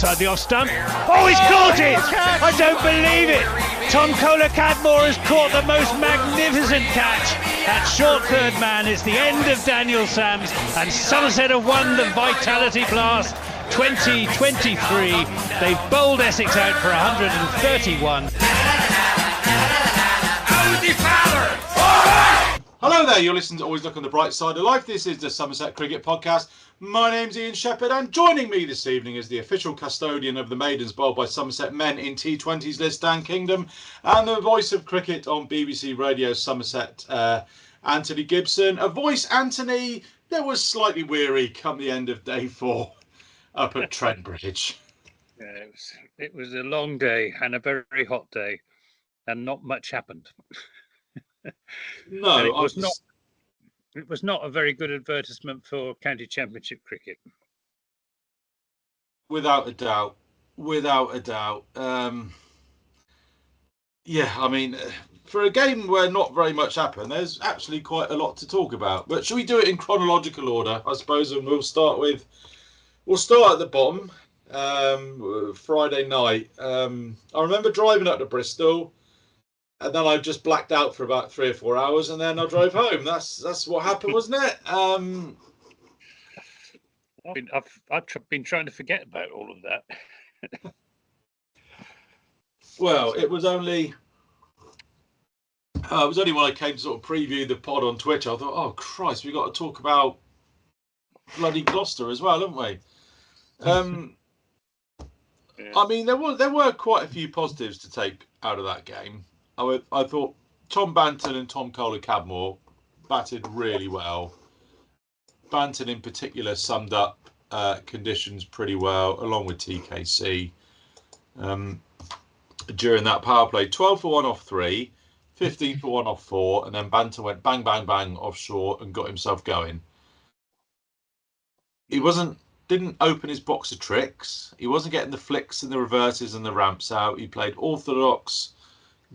inside the off stump. Oh, he's caught it! I don't believe it! Tom Kohler-Cadmore has caught the most magnificent catch. That short third man is the end of Daniel Sams, and Somerset have won the Vitality Blast 2023. They've bowled Essex out for 131. Hello there, you're listening to Always Look on the Bright Side of Life. This is the Somerset Cricket Podcast. My name's Ian Shepherd, and joining me this evening is the official custodian of the maidens bowled by Somerset men in T20's list, Dan Kingdom, and the voice of cricket on BBC Radio Somerset, Anthony Gibson. A voice, Anthony, that was slightly weary come the end of day 4 up at Trent Bridge. Yeah, it was a long day and a very hot day, and not much happened. No, it was not a very good advertisement for county championship cricket. Without a doubt. Yeah, I mean, for a game where not very much happened, there's actually quite a lot to talk about. But should we do it in chronological order, I suppose? And we'll start at the bottom. Friday night. I remember driving up to Bristol. And then I just blacked out for about 3 or 4 hours, and then I drove home. That's what happened, wasn't it? I've been trying to forget about all of that. Well, it was only when I came to sort of preview the pod on Twitch, I thought, oh Christ, we got to talk about bloody Gloucester as well, haven't we? Yeah. I mean, there were quite a few positives to take out of that game. I thought Tom Banton and Tom Kohler-Cadmore batted really well. Banton in particular summed up conditions pretty well, along with TKC. During that power play, 12 for 1 off 3, 15 for 1 off 4, and then Banton went bang, bang, bang offshore and got himself going. He didn't open his box of tricks. He wasn't getting the flicks and the reverses and the ramps out. He played orthodox,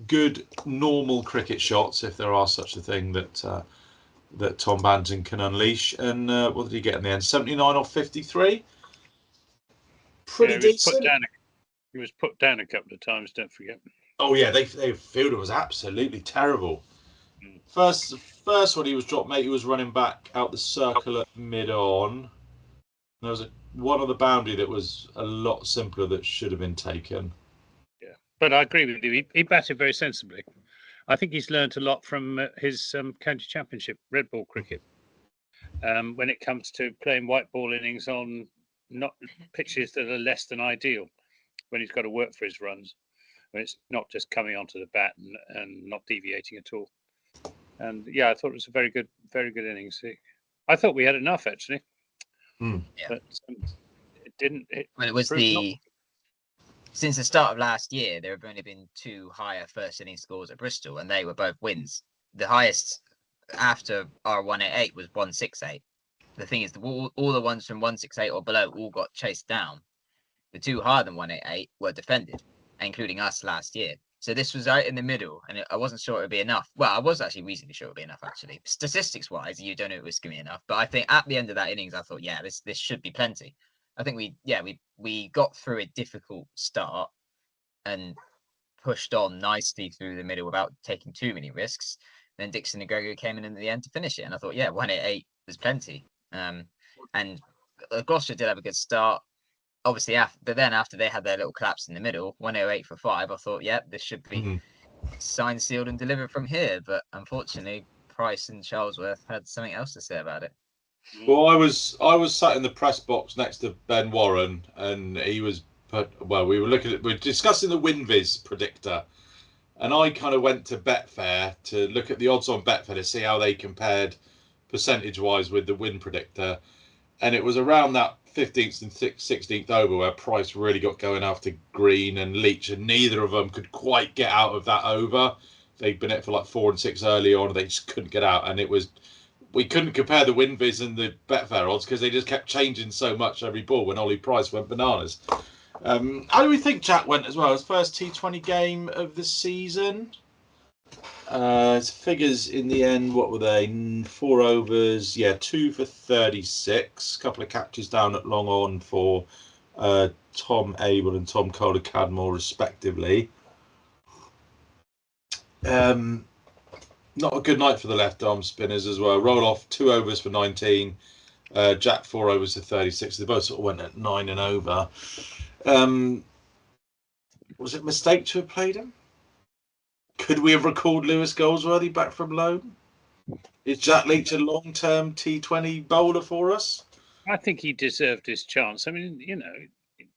good, normal cricket shots, if there are such a thing, that Tom Banton can unleash. And what did he get in the end? 79 off 53? Pretty decent. He was put down a couple of times, don't forget. Oh, yeah, their fielder was absolutely terrible. First one he was dropped, mate, he was running back out the circle at mid-on. There was one on the boundary that was a lot simpler that should have been taken. Yeah, but I agree with you. He batted very sensibly. I think he's learnt a lot from his county championship red ball cricket. When it comes to playing white ball innings on not pitches that are less than ideal, when he's got to work for his runs, when it's not just coming onto the bat and not deviating at all. And yeah, I thought it was a very good innings. I thought we had enough actually. Yeah. But it didn't. Since the start of last year, there have only been 2 higher first inning scores at Bristol, and they were both wins. The highest after our 188 was 168. The thing is, all the ones from 168 or below all got chased down. The 2 higher than 188 were defended, including us last year. So this was out in the middle, and I wasn't sure it would be enough. Well, I was actually reasonably sure it would be enough, actually. Statistics-wise, you don't know it was going to be enough. But I think at the end of that innings, I thought, yeah, this should be plenty. I think we got through a difficult start and pushed on nicely through the middle without taking too many risks. Then Dixon and Gregory came in the end to finish it, and I thought, yeah, 188 was plenty. And Gloucester did have a good start. Obviously, after they had their little collapse in the middle, 108 for 5, I thought, yeah, this should be signed, sealed, and delivered from here. But unfortunately, Price and Charlesworth had something else to say about it. Well, I was sat in the press box next to Ben Warren, and he was we were discussing the WinViz predictor, and I kind of went to Betfair to look at the odds on Betfair to see how they compared percentage-wise with the win predictor, and it was around that 15th and 16th over where Price really got going after Green and Leach, and neither of them could quite get out of that over. They'd been it for like 4 and 6 early on, and they just couldn't get out, and we couldn't compare the WinViz and the Betfair odds because they just kept changing so much every ball when Ollie Price went bananas. How do we think Jack went as well? His first T20 game of the season. His figures in the end, what were they? 4 overs, 2 for 36. A couple of catches down at long on for Tom Abel and Tom Kohler-Cadmore respectively. Not a good night for the left arm spinners as well. Roll off 2 overs for 19. Jack 4 overs to 36. They both sort of went at 9 and over. Was it a mistake to have played him? Could we have recalled Lewis Goldsworthy back from loan? Is Jack Leach a long-term T20 bowler for us? I think he deserved his chance. I mean, you know,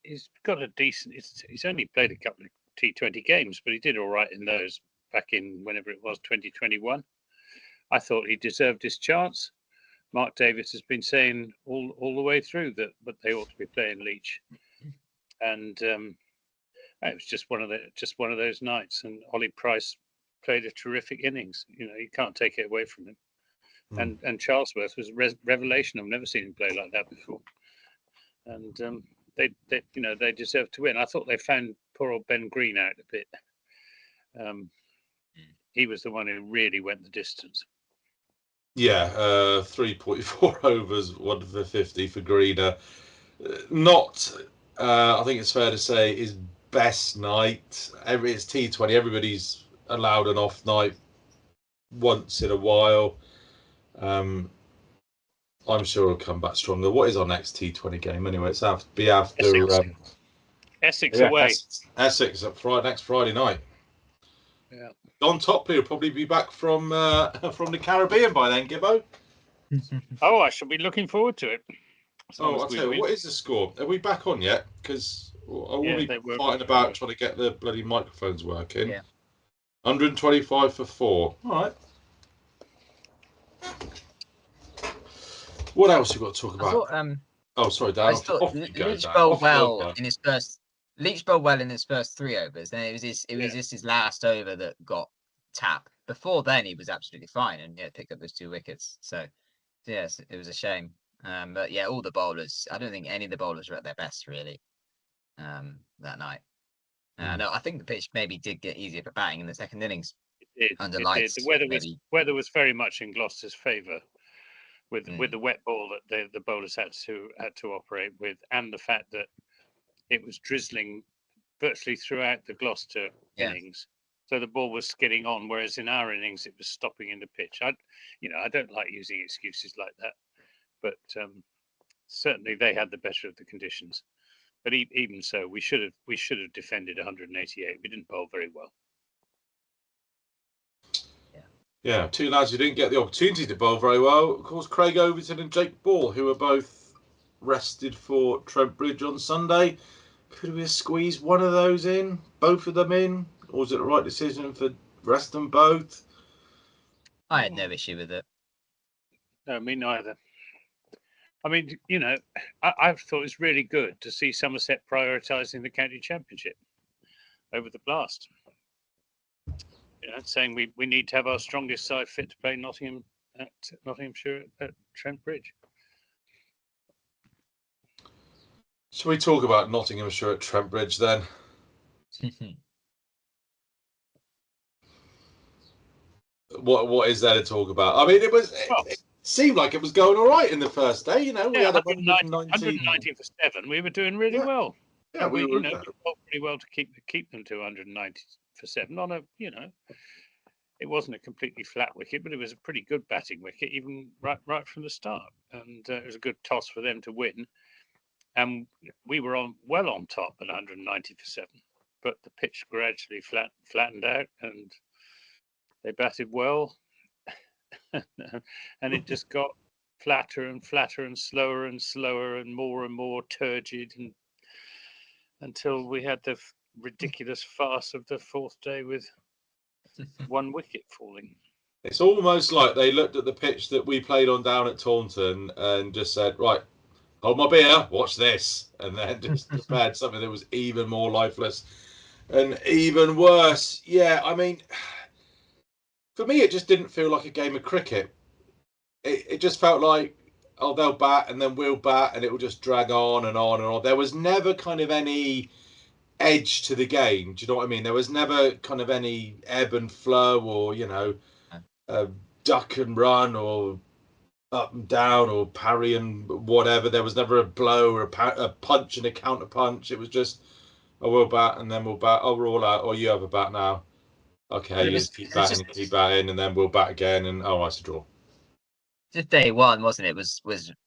he's got a decent. He's only played a couple of T20 games, but he did all right in those back in whenever it was 2021. I thought he deserved his chance. Mark Davis has been saying all the way through that, but they ought to be playing Leach, and it was just one of those nights. And Ollie Price played a terrific innings. You know, you can't take it away from him. And Charlesworth was a revelation. I've never seen him play like that before. And they deserved to win. I thought they found poor old Ben Green out a bit. He was the one who really went the distance. Yeah, 3.4 overs, 1 for 50 for Greener. Not, I think it's fair to say, his best night. It's T20. Everybody's allowed an off night once in a while. I'm sure he'll come back stronger. What is our next T20 game anyway? It's after Essex away. Essex at next Friday night. Yeah. Don Topley will probably be back from the Caribbean by then, Gibbo. Oh, I shall be looking forward to it. I'll tell you, what is the score? Are we back on yet? Because I will be fighting about trying to get the bloody microphones working. Yeah. 125 for 4. All right. What else you got to talk about? Sorry, Dan. Leach bowled well in his first. Leach bowled well in his first 3 overs. Then it was just his last over that got tapped. Before then, he was absolutely fine and picked up those 2 wickets. So, yes, it was a shame. But yeah, all the bowlers. I don't think any of the bowlers were at their best really that night. No, I think the pitch maybe did get easier for batting in the second innings. It under did. lights. The weather was very much in Gloucester's favour with the wet ball that the bowlers had to operate with, and the fact that it was drizzling virtually throughout the Gloucester innings. So the ball was skidding on, whereas in our innings it was stopping in the pitch. I don't like using excuses like that, but certainly they had the better of the conditions. But even so, we should have defended 188. We didn't bowl very well. Yeah, 2 lads who didn't get the opportunity to bowl very well. Of course, Craig Overton and Jake Ball, who were both rested for Trent Bridge on Sunday. Could we have squeezed one of those in, both of them in? Or was it the right decision for rest them both? I had no issue with it. No, me neither. I mean, I thought it was really good to see Somerset prioritising the county championship over the Blast. Saying we need to have our strongest side fit to play Nottinghamshire at Trent Bridge. Shall we talk about Nottinghamshire at Trent Bridge then? What is there to talk about? I mean, it seemed like it was going all right in the first day. We had 190 for 7. We were doing really well. Yeah, we were bowled pretty well to keep them to 190 for 7. On a it wasn't a completely flat wicket, but it was a pretty good batting wicket, even right from the start. And it was a good toss for them to win. And we were well on top at 190 for 7. But the pitch gradually flattened out, and they batted well. And it just got flatter and flatter and slower and more turgid, and until we had the ridiculous farce of the 4th day with 1 wicket falling. It's almost like they looked at the pitch that we played on down at Taunton and just said, right, hold my beer, watch this. And then just prepared something that was even more lifeless and even worse. Yeah, I mean, for me, it just didn't feel like a game of cricket. It just felt like, they'll bat and then we'll bat and it will just drag on and on and on. There was never kind of any edge to the game. Do you know what I mean? There was never kind of any ebb and flow or, duck and run or up and down or parry and whatever. There was never a blow or a punch and a counter punch. It was just, oh, we'll bat and then we'll bat. Oh, we're all out. Oh, you have a bat now. Okay, you just keep batting, keep batting, and then we'll bat again. And oh, it's a draw. Just day one, wasn't it? Was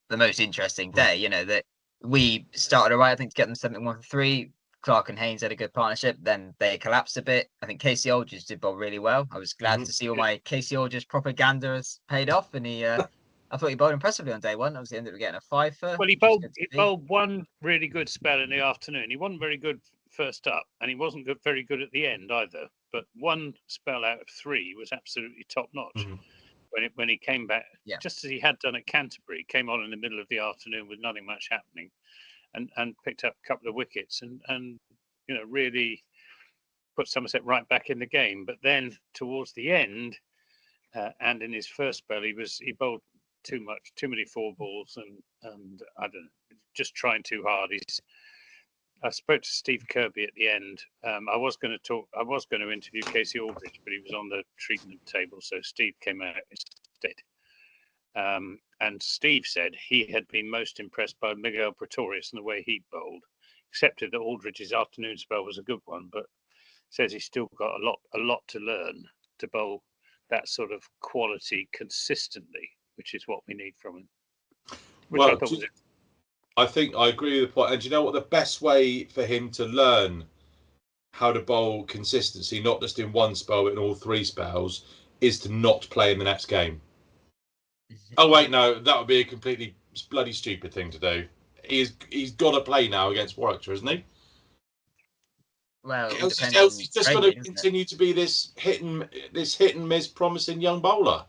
the most interesting day. You know that we started alright. I think to get them 7-1-3. Clark and Haynes had a good partnership. Then they collapsed a bit. I think Kasey Aldridge did bowl really well. I was glad to see all my Kasey Aldridge propaganda has paid off, and he. I thought he bowled impressively on day one. Obviously, ended up getting a 5 for. Well, he bowled one really good spell in the afternoon. He wasn't very good first up, and he wasn't very good at the end either. But one spell out of 3 was absolutely top notch. When he came back, just as he had done at Canterbury, came on in the middle of the afternoon with nothing much happening, and picked up a couple of wickets and really put Somerset right back in the game. But then towards the end, and in his first spell, he bowled too many 4 balls, and I don't know, just trying too hard. I spoke to Steve Kirby at the end. I was going to interview Kasey Aldridge, but he was on the treatment table, so Steve came out instead. And Steve said he had been most impressed by Miguel Pretorius and the way he bowled, accepted that Aldridge's afternoon spell was a good one, but says he's still got a lot to learn to bowl that sort of quality consistently, which is what we need from him. I think I agree with the point. And do you know what? The best way for him to learn how to bowl consistency, not just in one spell, but in all 3 spells, is to not play in the next game. Oh, wait, no, that would be a completely bloody stupid thing to do. He's got to play now against Warwickshire, isn't he? Well, he's just got to continue to be this hit and miss promising young bowler.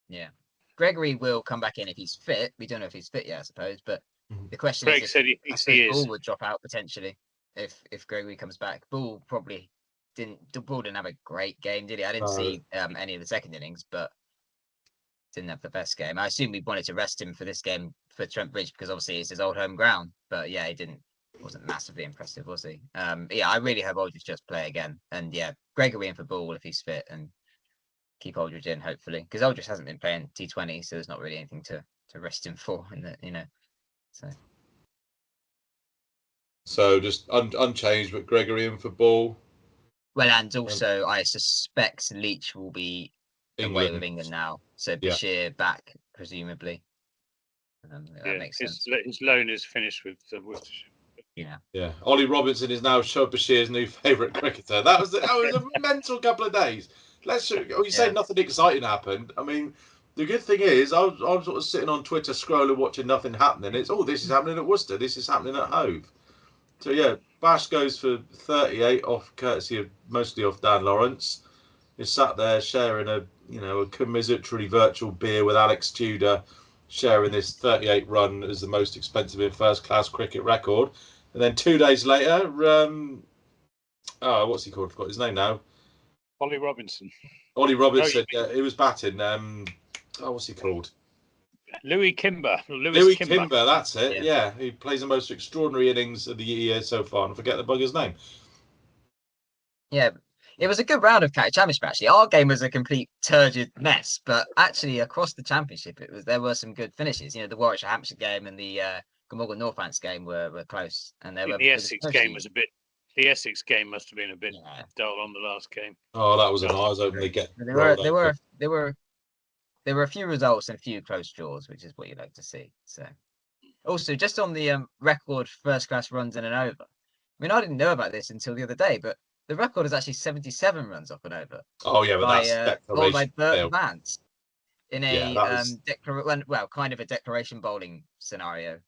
Yeah. Gregory will come back in if he's fit. We don't know if he's fit yet, I suppose, but the question Greg is, said he is. Bull would drop out potentially if Gregory comes back. Bull probably didn't have a great game, did he? I didn't see any of the second innings, but didn't have the best game. I assume we wanted to rest him for this game for Trent Bridge because obviously it's his old home ground. But yeah, wasn't massively impressive, was he? I really hope Aldridge just play again. And yeah, Gregory in for Bull if he's fit, and keep Aldridge in hopefully, because Aldridge hasn't been playing T20, so there's not really anything to rest him for in the So just unchanged, but Gregory in for Bull. Well, and also I suspect Leach will be away with England now, so Bashir back presumably. That makes sense. His loan is finished with Worcestershire. Yeah. Ollie Robinson is now Shoaib Bashir's new favourite cricketer. That was a mental couple of days. You say nothing exciting happened. I mean, the good thing is, I was sort of sitting on Twitter scrolling, watching nothing happening. It's this is happening at Worcester. This is happening at Hove. So yeah, Bash goes for 38 off, courtesy of mostly off Dan Lawrence. He's sat there sharing a commiseratory virtual beer with Alex Tudor, sharing this 38 run as the most expensive in first class cricket record. And then 2 days later, what's he called? I forgot his name now. Ollie Robinson. He was batting. What's he called? Louis Kimber. Louis Kimber, that's it. Yeah, he plays the most extraordinary innings of the year so far. And I forget the bugger's name. Yeah, it was a good round of County Championship, actually. Our game was a complete turgid mess, but actually across the Championship, there were some good finishes. The Warwickshire-Hampshire game and the Glamorgan Northants game were close. And the Essex game was a bit... The Essex game must have been a bit dull on the last game. Oh, that was a nice opening. There were a few results and a few close draws, which is what you like to see. So, also just on the record first class runs in and over. I mean, I didn't know about this until the other day, but the record is actually 77 runs off and over. Oh yeah, but that's declaration by Bert Vance in a kind of a declaration bowling scenario.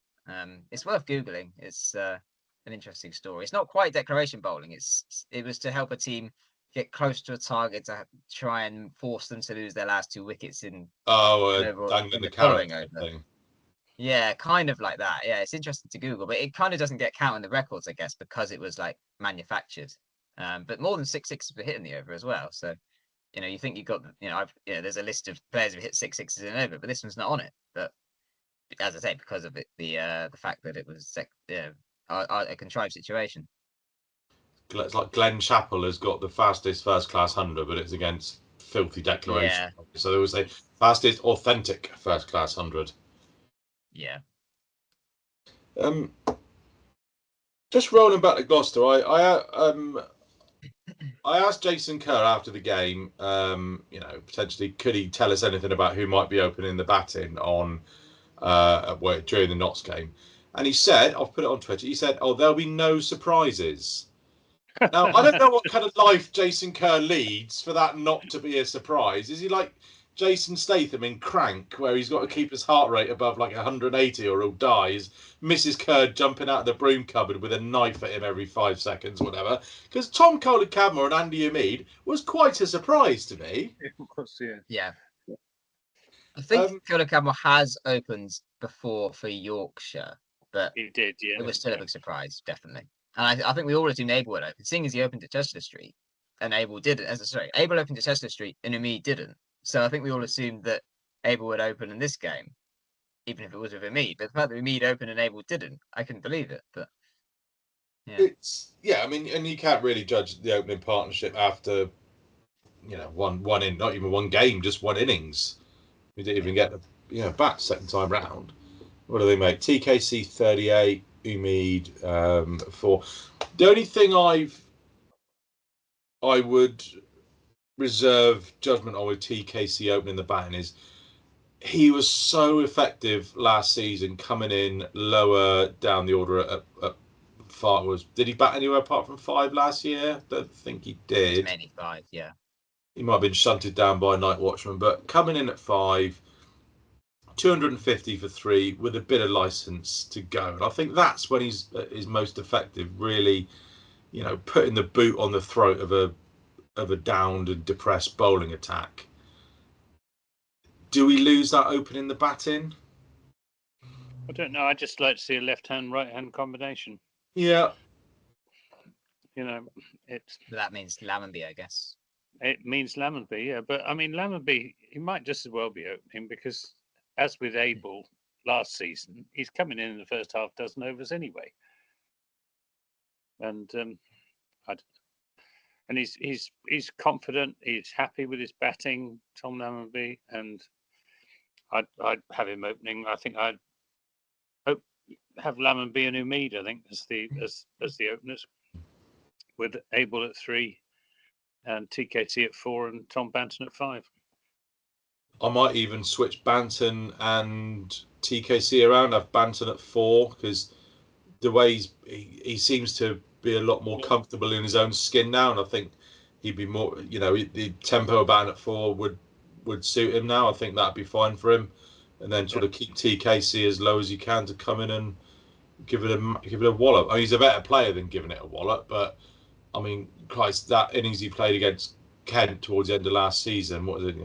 It's worth googling. It's an interesting story. It's not quite declaration bowling. It was to help a team get close to a target to try and force them to lose their last 2 wickets in dangling the carrot thing. Yeah, kind of like that. Yeah, it's interesting to Google, but it kind of doesn't get counted in the records, I guess, because it was like manufactured. But more than 6 sixes were hit in the over as well. So, you think you've got, there's a list of players who hit 6 sixes in over, but this one's not on it. But as I say, because of it, the fact that it was a contrived situation. It's like Glenn Chappell has got the fastest first class 100, but it's against filthy declaration. Yeah. So there was a fastest authentic first class 100. Yeah. Just rolling back to Gloucester, I asked Jason Kerr after the game, potentially could he tell us anything about who might be opening the batting on during the Notts game, and he said, I'll put it on Twitter. He said, "Oh, there'll be no surprises." Now I don't know what kind of life Jason Kerr leads for that not to be a surprise. Is he like Jason Statham in Crank, where he's got to keep his heart rate above like 180 or he'll die? Is Mrs. Kerr jumping out of the broom cupboard with a knife at him every 5 seconds, whatever? Because Tom Kohler-Cadmore and Andy Umeed was quite a surprise to me. Of course, yeah. Yeah. I think Kohler-Cadmore has opened before for Yorkshire, but He did, yeah. it was still a big surprise, definitely. And I think we all assumed Abel would open, seeing as he opened at Chester Street, and Abel didn't. Abel opened at Chester Street, and Umeed didn't. So I think we all assumed that Abel would open in this game, even if it was with Umeed. But the fact that Umeed opened and Abel didn't, I couldn't believe it. But I mean, and you can't really judge the opening partnership after one in, not even one game, just one innings. We didn't even get the bat second time round. What do they make? TKC 38, Umeed 4. The only thing I would reserve judgment on with TKC opening the batting is he was so effective last season coming in lower down the order at 5. Did he bat anywhere apart from 5 last year? Don't think he did. Many 5, yeah. He might have been shunted down by a night watchman, but coming in at 5, 250 for 3 with a bit of license to go. And I think that's when he's most effective, really, putting the boot on the throat of a downed and depressed bowling attack. Do we lose that opening the batting? I don't know. I just like to see a left-hand, right-hand combination. Yeah. That means Lammonby, I guess. It means Lammonby, yeah. But I mean, Lammonby, he might just as well be opening because, as with Abel last season, he's coming in the first half dozen overs anyway. And he's confident. He's happy with his batting, Tom Lammonby, and I'd have him opening. I think I'd have Lammonby and Umeed, I think, as the openers, with Abel at 3 and TKT at 4 and Tom Banton at 5. I might even switch Banton and TKC around, have Banton at 4, because the way he seems to be a lot more comfortable in his own skin now, and I think he'd be more, the tempo band at 4 would suit him now. I think that'd be fine for him, and then sort of keep TKC as low as you can to come in and give it a wallop. I mean, he's a better player than giving it a wallop, but I mean, Christ, that innings he played against Kent towards the end of last season, what was it?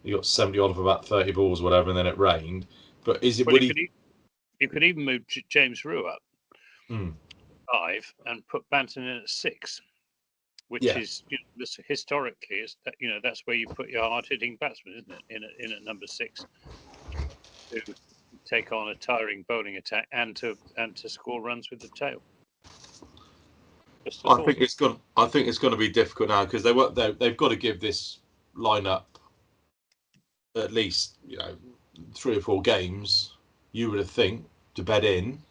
He got 70 odd for about 30 balls, or whatever, and then it rained. But is it? Well, you could even move James Rue up 5 and put Banton in at 6, which is historically that's where you put your hard-hitting batsman, isn't it? In at number 6 to take on a tiring bowling attack and to score runs with the tail. I think it's going to be difficult now because they've got to give this lineup at least 3 or 4 games. You would have think to bed in.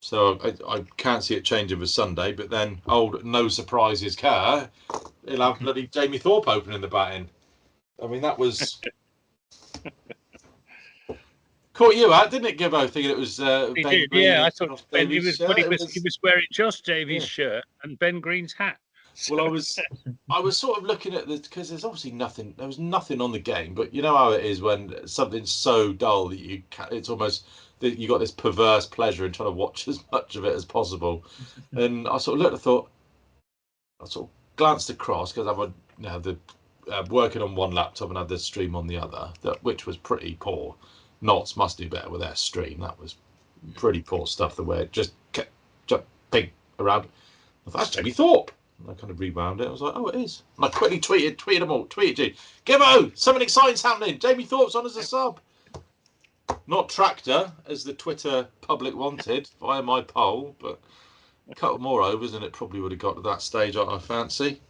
So I can't see it changing for Sunday. But then no surprises car, he'll have bloody Jamie Thorpe opening the batting. I mean that was caught you out, didn't it, Gibbo? Thinking it was Ben Green. Yeah, I thought Ben, he was wearing Josh Davies' shirt and Ben Green's hat. Well, I was sort of looking at because there's obviously nothing. There was nothing on the game, but you know how it is when something's so dull that it's almost that you got this perverse pleasure in trying to watch as much of it as possible. And I sort of looked, I sort of glanced across because I'm working on one laptop and had the stream on the other, which was pretty poor. Notts must do better with their stream. That was pretty poor stuff. The way it just kept jumping around. I thought, that's Jamie Thorpe. And I kind of rewound it. I was like, oh, it is. And I quickly tweeted them all. Tweeted you. Gibbo, something exciting's happening. Jamie Thorpe's on as a sub. Not Tractor, as the Twitter public wanted via my poll, but a couple more overs and it probably would have got to that stage, I fancy.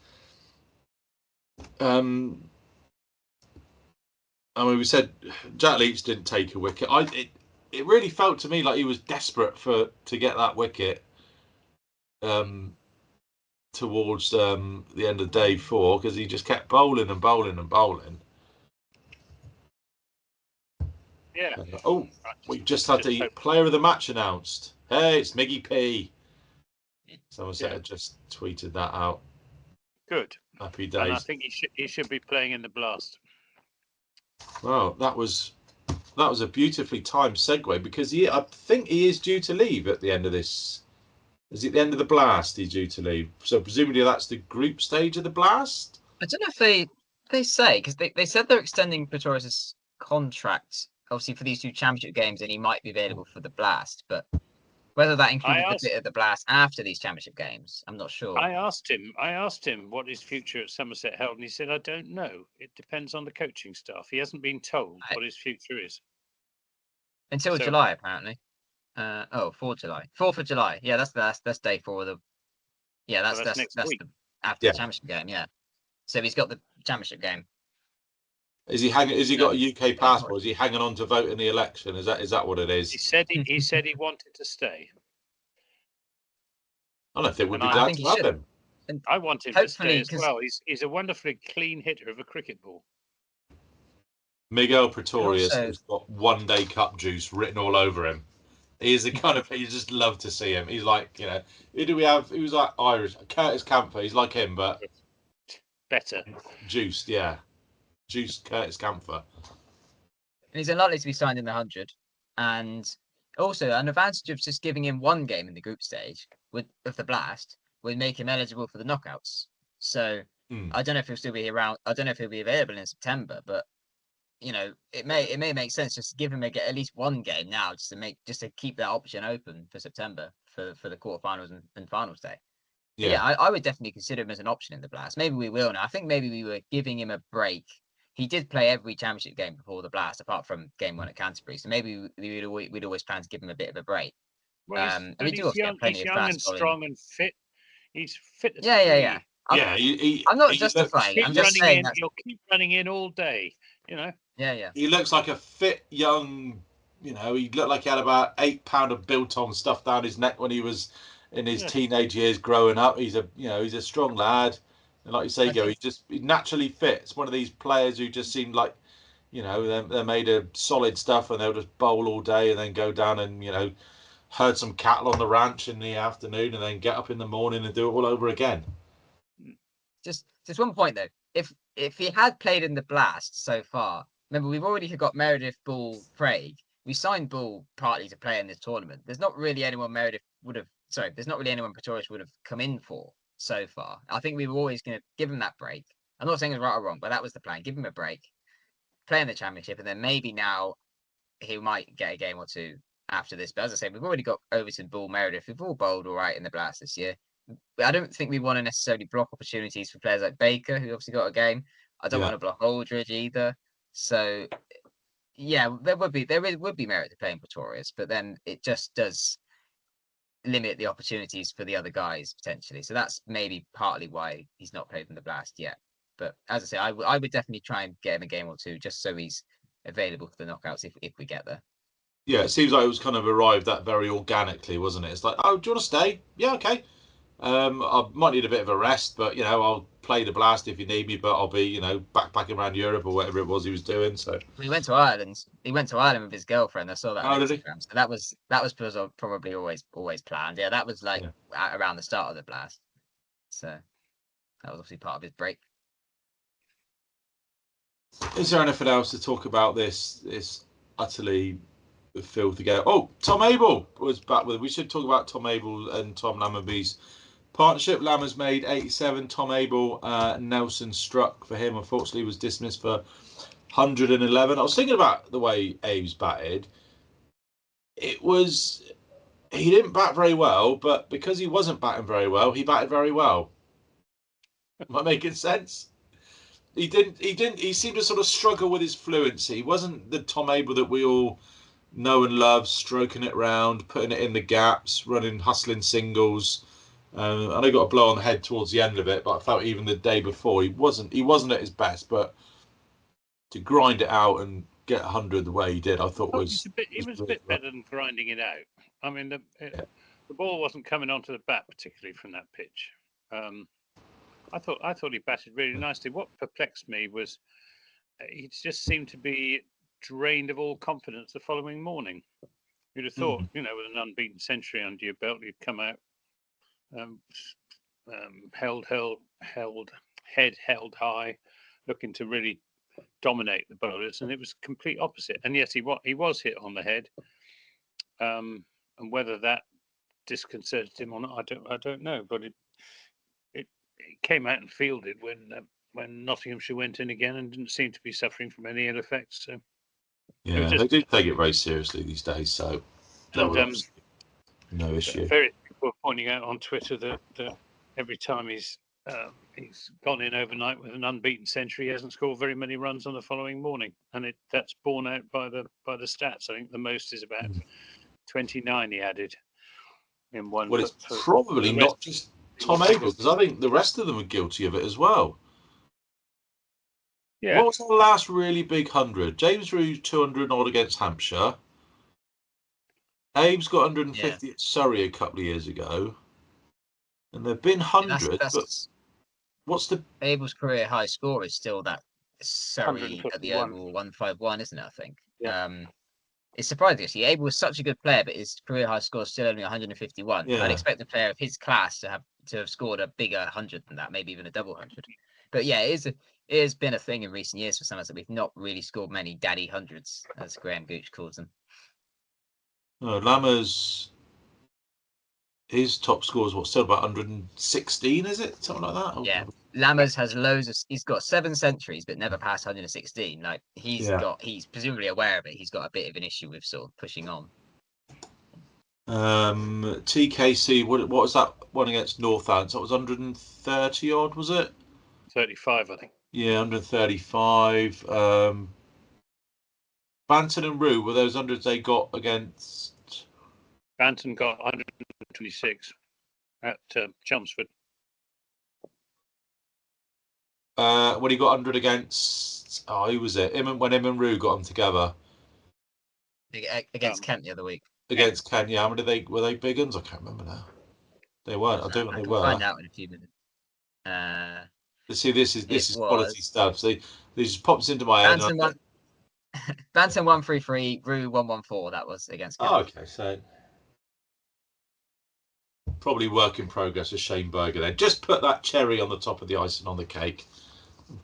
I mean, we said Jack Leach didn't take a wicket. It really felt to me like he was desperate to get that wicket towards the end of day 4 because he just kept bowling and bowling and bowling. Yeah. We've just had the player of the match announced. Hey, it's Miggy P. Somerset had just tweeted that out. Good. Happy days. And I think he should be playing in the Blast. Well, that was a beautifully timed segue because I think he is due to leave at the end of this. Is it the end of the Blast he's due to leave? So presumably that's the group stage of the Blast? I don't know if they say, because they said they're extending Pretorius' contract, obviously for these 2 championship games, and he might be available for the Blast, but whether that included the bit of the Blast after these championship games, I'm not sure. I asked him what his future at Somerset held, and he said, I don't know. It depends on the coaching staff. He hasn't been told what his future is. Until July, apparently. 4th July. 4th of July. Yeah, that's day 4 of the. Yeah, that's next week. After the championship game. Yeah. So he's got the championship game. Is he got a UK passport? Is he hanging on to vote in the election? Is that what it is? He said he wanted to stay. I don't think we'd be glad to have him. And I want him to stay as well. He's a wonderfully clean hitter of a cricket ball. Miguel Pretorius has got 1-day cup juice written all over him. He's the kind of you just love to see him. He's like, who do we have? He was like Irish. Curtis Camphor. He's like him, but better. Juiced, yeah. Juiced Curtis Camphor. And he's unlikely to be signed in the 100. And also, an advantage of just giving him 1 game in the group stage of the Blast would make him eligible for the knockouts. So I don't know if he'll still be around. I don't know if he'll be available in September, but it may make sense just to give him at least 1 game now, just to keep that option open for September for the quarterfinals and finals day. Yeah, I would definitely consider him as an option in the Blast. Maybe we will now. I think maybe we were giving him a break. He did play every championship game before the Blast, apart from game 1 at Canterbury. So maybe we'd always plan to give him a bit of a break. Well, he's young and strong and fit. He's fit. Yeah. I'm not justifying. I'm just saying that he'll keep running in all day. Yeah. He looks like a fit young. He looked like he had about 8 pound of biltong stuff down his neck when he was in his teenage years growing up. He's a strong lad. And like you say, he's naturally fit. It's one of these players who just seem like, they're made of solid stuff and they'll just bowl all day and then go down and, herd some cattle on the ranch in the afternoon and then get up in the morning and do it all over again. Just one point though. If he had played in the Blast so far, remember we've already got Meredith, Bull, Craig. We signed Bull partly to play in this tournament. There's not really anyone Pretorius would have come in for so far. I think we were always going to give him that break. I'm not saying it's right or wrong, but that was the plan. Give him a break, play in the championship, and then maybe now he might get a game or 2 after this. But as I say, we've already got Overton, Bull, Meredith. We've all bowled all right in the Blast this year. I don't think we want to necessarily block opportunities for players like Baker, who obviously got a game. I don't want to block Aldridge either. So, yeah, there would be merit to playing Pretorius, but then it just does limit the opportunities for the other guys potentially. So that's maybe partly why he's not played in the Blast yet. But as I say, I would definitely try and get him a game or 2 just so he's available for the knockouts if we get there. Yeah, it seems like it was kind of arrived at very organically, wasn't it? It's like, oh, do you want to stay? Yeah, okay. I might need a bit of a rest, but I'll play the Blast if you need me. But I'll be, backpacking around Europe or whatever it was he was doing. So he went to Ireland. He went to Ireland with his girlfriend. I saw that on Instagram. So that was probably always planned. Yeah, that was around the start of the Blast. So that was obviously part of his break. Is there anything else to talk about this utterly filthy game? Oh, Tom Abel was back with. We should talk about Tom Abel and Tom Lammerby's partnership. Lammer's made 87. Tom Abel, Nelson struck for him. Unfortunately, was dismissed for 111. I was thinking about the way Abe's batted. He didn't bat very well, but because he wasn't batting very well, he batted very well. Am I making sense? He seemed to sort of struggle with his fluency. He wasn't the Tom Abel that we all know and love, stroking it round, putting it in the gaps, hustling singles. And I got a blow on the head towards the end of it, but I felt even the day before he wasn't at his best. But to grind it out and get 100 the way he did, I thought was he was a bit better than grinding it out. I mean, the ball wasn't coming onto the bat particularly from that pitch. I thought he batted really nicely. What perplexed me was he just seemed to be drained of all confidence the following morning. You'd have thought, with an unbeaten century under your belt, you'd come out head held high, looking to really dominate the bowlers, and it was complete opposite. And yes, he was hit on the head, and whether that disconcerted him or not, I don't know. But it came out and fielded when Nottinghamshire went in again and didn't seem to be suffering from any ill effects. So yeah, they do take it very seriously these days. So no issue. Various people are pointing out on Twitter that every time he's gone in overnight with an unbeaten century, he hasn't scored very many runs on the following morning, and that's borne out by the stats. I think the most is about 29 he added in one. Well, it's probably not just Tom Abel, because I think the rest of them are guilty of it as well. Yeah. What was the last really big 100? James Rew 200 odd against Hampshire. Abe's got 150 at Surrey a couple of years ago. And there've been hundreds, but what's the Abel's career high score is still that Surrey at the Oval 151, isn't it? I think. Yeah. It's surprising actually. Abel was such a good player, but his career high score is still only 151. Yeah. I'd expect a player of his class to have scored a bigger 100 than that, maybe even a double 100. But yeah, it has been a thing in recent years for some of us that we've not really scored many daddy hundreds, as Graham Gooch calls them. No, Lammers, his top score is still about 116, is it? Something like that? Yeah. Lammers has he's got 7 centuries, but never passed 116. Like he's presumably aware of it. He's got a bit of an issue with sort of pushing on. TKC, what was that one against Northants? That was 130 odd, was it? 35, I think. Yeah, 135. Banton and Rue, were those hundreds they got against? Banton got 126 at Chelmsford. When he got 100 against, who was it? When him and Rue got them together Against Kent the other week. Against Kent, yeah. How many were they big uns? I can't remember now. They weren't. I don't know they were. Find out in a few minutes. See, this is quality stuff. See, this just pops into my head. Banton 133, Rue 114. That was against Kent. Oh, okay, so probably work in progress with Shane Berger then. Just put that cherry on the top of the icing on the cake.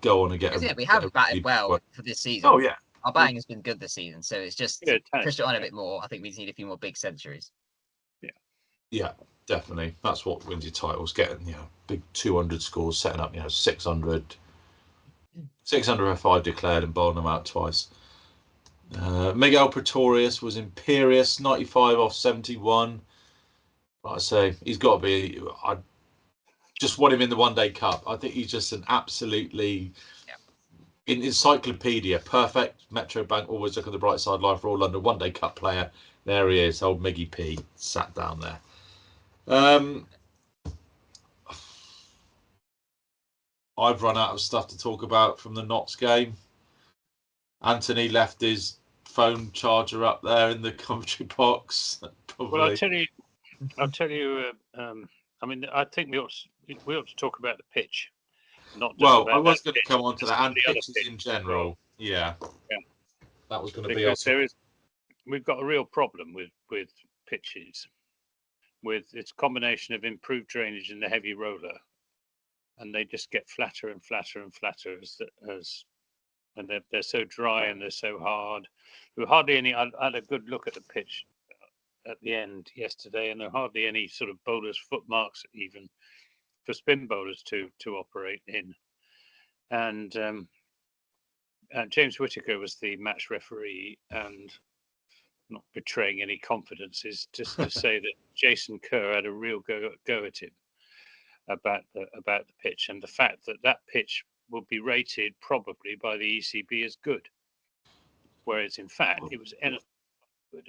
Go on and get we have batted well for this season. Oh, yeah. Our batting has been good this season, so it's just push it on a bit more. I think we just need a few more big centuries. Yeah, definitely. That's what wins your titles, getting, big 200 scores, setting up, 600 F5 declared and bowling them out twice. Miguel Pretorius was imperious, 95 off 71. Like I say, he's got to be. I just want him in the One Day Cup. I think he's just an absolutely encyclopedia, perfect Metro Bank. Always look at the bright side. Life for all London One Day Cup player. There he is, old Miggy P, sat down there. I've run out of stuff to talk about from the Notts game. Anthony left his phone charger up there in the commentary box. Probably. Well, I'll tell you. I mean, I think we ought to talk about the pitch, not just well. about I was going pitch, to come on to that and pitches pitch in general. Yeah, that was going to be. We've got a real problem with pitches, with its combination of improved drainage and the heavy roller, and they just get flatter and flatter and flatter and they're so dry and they're so hard. There were hardly any. I had a good look at the pitch at the end yesterday, and there are hardly any sort of bowlers' footmarks even for spin bowlers to operate in. And James Whittaker was the match referee, and not betraying any confidence is just to say that Jason Kerr had a real go at him about the pitch, and the fact that pitch will be rated probably by the ECB as good, whereas in fact it was anything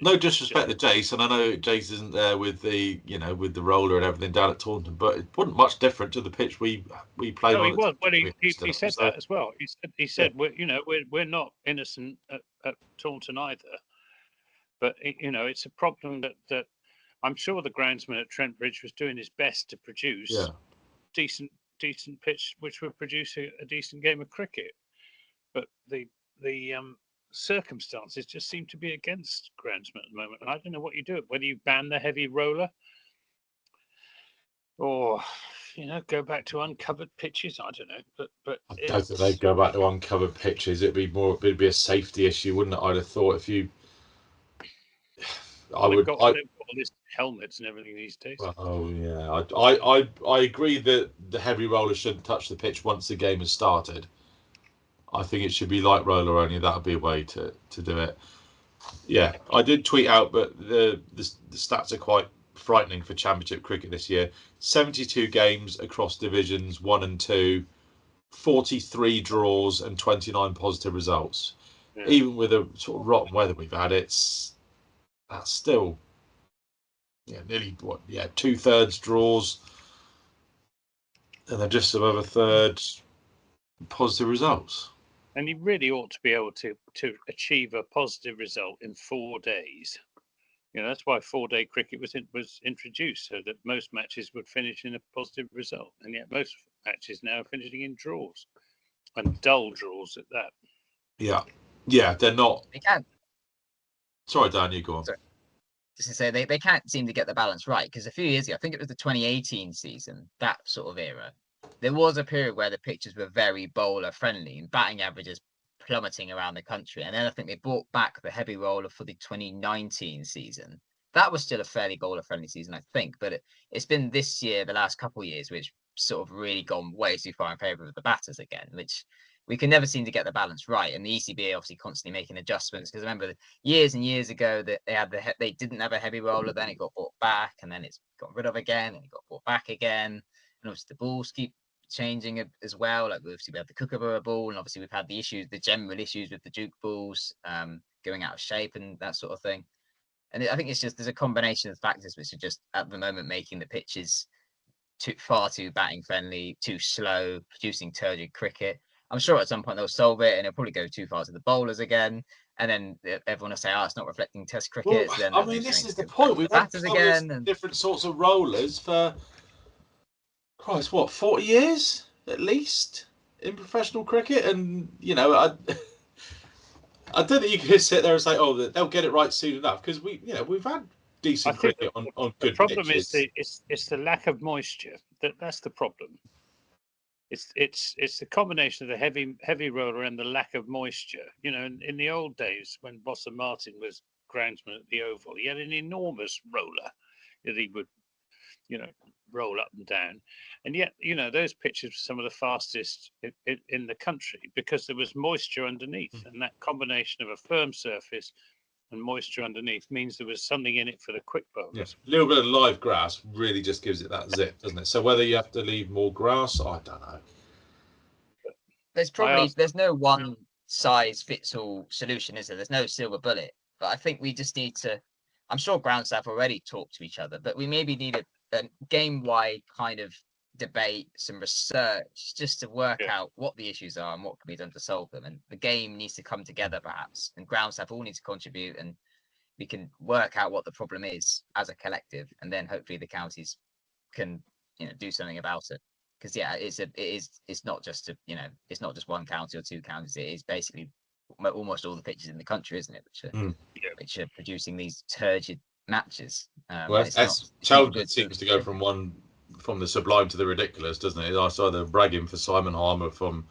No disrespect to Jace, and I know Jace isn't there with the with the roller and everything down at Taunton, but it wasn't much different to the pitch we played No, on. he was. Well, he Still, said so, that as well. He said we're not innocent at Taunton either, but it's a problem that I'm sure the groundsman at Trent Bridge was doing his best to produce decent pitch, which would produce a decent game of cricket, but the circumstances just seem to be against groundsmen at the moment. And I don't know what you do, whether you ban the heavy roller or go back to uncovered pitches. I don't know, but I don't think they'd go back to uncovered pitches. It'd be a safety issue, wouldn't it? I'd have thought if you. They've got all these helmets and everything these days. Oh yeah, I agree that the heavy roller shouldn't touch the pitch once the game has started. I think it should be light roller only. That would be a way to do it. Yeah, I did tweet out, but the stats are quite frightening for Championship cricket this year. 72 games across divisions 1 and 2, 43 draws and 29 positive results. Yeah. Even with the sort of rotten weather we've had, that's still nearly 2/3 draws, and then just some other thirds positive results. And you really ought to be able to achieve a positive result in 4 days. That's why 4-day cricket was introduced, so that most matches would finish in a positive result. And yet most matches now are finishing in draws, and dull draws at that. Yeah, they're not. They can't. Sorry, Dan, you go on. Sorry. Just to say, they can't seem to get the balance right, because a few years ago, I think it was the 2018 season, that sort of era, there was a period where the pitches were very bowler friendly and batting averages plummeting around the country. And then I think they brought back the heavy roller for the 2019 season. That was still a fairly bowler friendly season, I think. But it's been this year, the last couple of years, which sort of really gone way too far in favour of the batters again, which we can never seem to get the balance right. And the ECB obviously constantly making adjustments, because I remember years and years ago that they didn't have a heavy roller, then it got brought back, and then it's got rid of again, and it got brought back again. And obviously the balls keep changing as well. Like obviously we have the Kookaburra ball, and obviously we've had the general issues with the Duke balls going out of shape and that sort of thing. And I think it's just there's a combination of factors which are just at the moment making the pitches far too batting friendly, too slow, producing turgid cricket. I'm sure at some point they'll solve it, and it'll probably go too far to the bowlers again, and then everyone will say, "Oh, it's not reflecting Test cricket." Well, then this is the point. We've had different sorts of rollers for Christ, 40 years at least in professional cricket, and I don't think you can just sit there and say, "Oh, they'll get it right soon enough," because we've had decent cricket on good pitches. The problem is it's the lack of moisture. That's the problem. It's the combination of the heavy roller and the lack of moisture. In the old days when Bossa Martin was groundsman at the Oval, he had an enormous roller that he would roll up and down, and yet those pitches were some of the fastest in the country because there was moisture underneath, and that combination of a firm surface and moisture underneath means there was something in it for the quick bowlers. Yes. A little bit of live grass really just gives it that zip, doesn't it? So whether you have to leave more grass, I don't know. There's no one size fits all solution, is there? There's no silver bullet, but I think we just need to. I'm sure ground staff already talk to each other, but we maybe need a game-wide kind of debate, some research, just to work out what the issues are and what can be done to solve them. And the game needs to come together, perhaps, and ground staff all need to contribute, and we can work out what the problem is as a collective, and then hopefully the counties can do something about it. Because it's not just it's not just one county or two counties. It is basically almost all the pitches in the country, isn't it? Which are producing these turgid matches. Chelmsford seems to go from the sublime to the ridiculous, doesn't it? It's either bragging for Simon Harmer from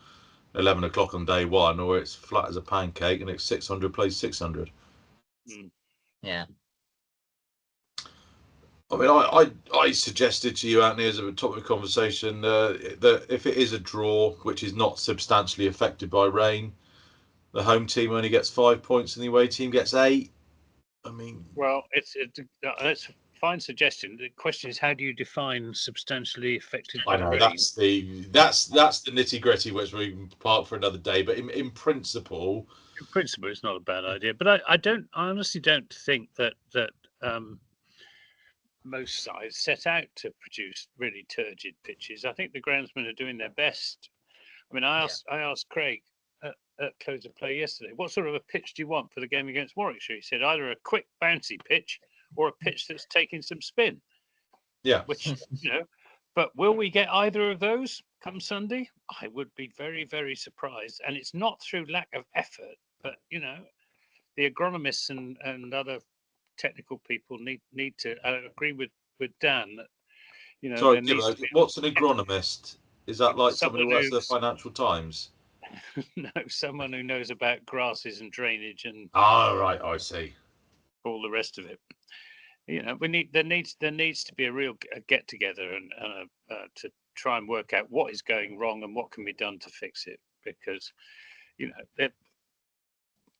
11 o'clock on day one, or it's flat as a pancake and it's 600 plays 600. Yeah. I mean, I suggested to you, Anthony, as a topic of conversation, that if it is a draw, which is not substantially affected by rain, the home team only gets 5 points and the away team gets 8. I mean, well, it's a fine suggestion. The question is, how do you define substantially affected by rain? That's the nitty gritty, which we can park for another day. But in principle, In principle, it's not a bad idea, but I honestly don't think that most sides set out to produce really turgid pitches. I think the groundsmen are doing their best. I mean, I asked Craig at close of play yesterday, what sort of a pitch do you want for the game against Warwickshire? He said either a quick, bouncy pitch or a pitch that's taking some spin. Yeah. Which, but will we get either of those come Sunday? I would be very, very surprised. And it's not through lack of effort, but, the agronomists and other technical people need to agree with Dan that, Sorry, there needs to be what's an agronomist? Is that like someone who works for the who's- Financial Times? No, someone who knows about grasses and drainage and Right, I see. all the rest of it. There needs to be a real get together and to try and work out what is going wrong and what can be done to fix it, because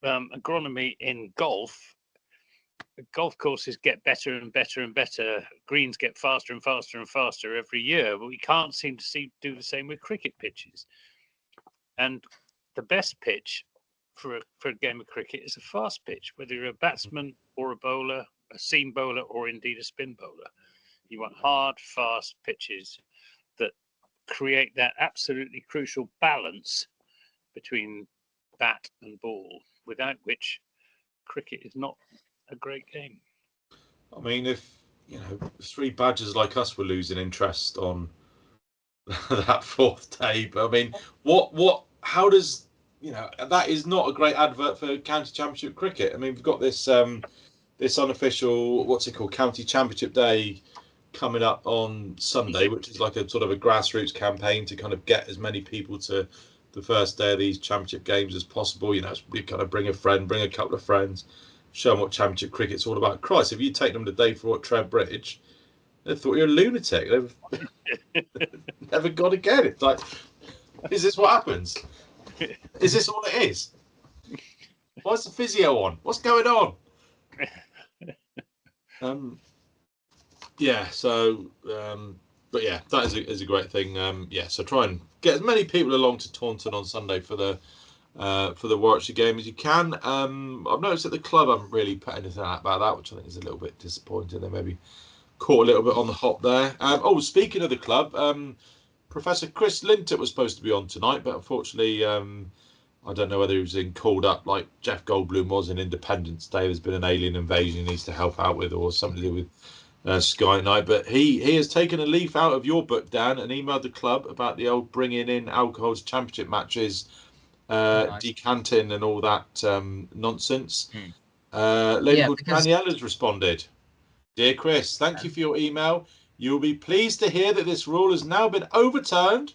agronomy in golf courses get better and better and better, greens get faster and faster and faster every year, but we can't seem to do the same with cricket pitches. And the best pitch for a game of cricket is a fast pitch, whether you're a batsman or a bowler, a seam bowler, or indeed a spin bowler. You want hard, fast pitches that create that absolutely crucial balance between bat and ball, without which cricket is not a great game. I mean, if three badgers like us were losing interest on that fourth day, but I mean, how does that is not a great advert for county championship cricket. I mean, we've got this this unofficial, what's it called, county championship day coming up on Sunday, which is like a sort of a grassroots campaign to kind of get as many people to the first day of these championship games as possible. We kind of bring a friend, bring a couple of friends, show them what championship cricket's all about. Christ, if you take them today for Trent Bridge, they thought you're a lunatic. They've never gone again. It's like, is this what happens? Is this all it is? Why's the physio on? What's going on? But yeah, that is a great thing. So try and get as many people along to Taunton on Sunday for the Warwickshire game as you can. I've noticed that the club haven't really put anything out about that, which I think is a little bit disappointing. They maybe caught a little bit on the hop there. Speaking of the club, Professor Chris Lintott was supposed to be on tonight, but unfortunately, I don't know whether he was called up like Jeff Goldblum was in Independence Day. There's been an alien invasion he needs to help out with, or something to do with Sky Night. But he has taken a leaf out of your book, Dan, and emailed the club about the old bringing in alcohol to championship matches, decanting and all that nonsense. Lady called Danielle has responded. Dear Chris, thank you for your email. You will be pleased to hear that this rule has now been overturned,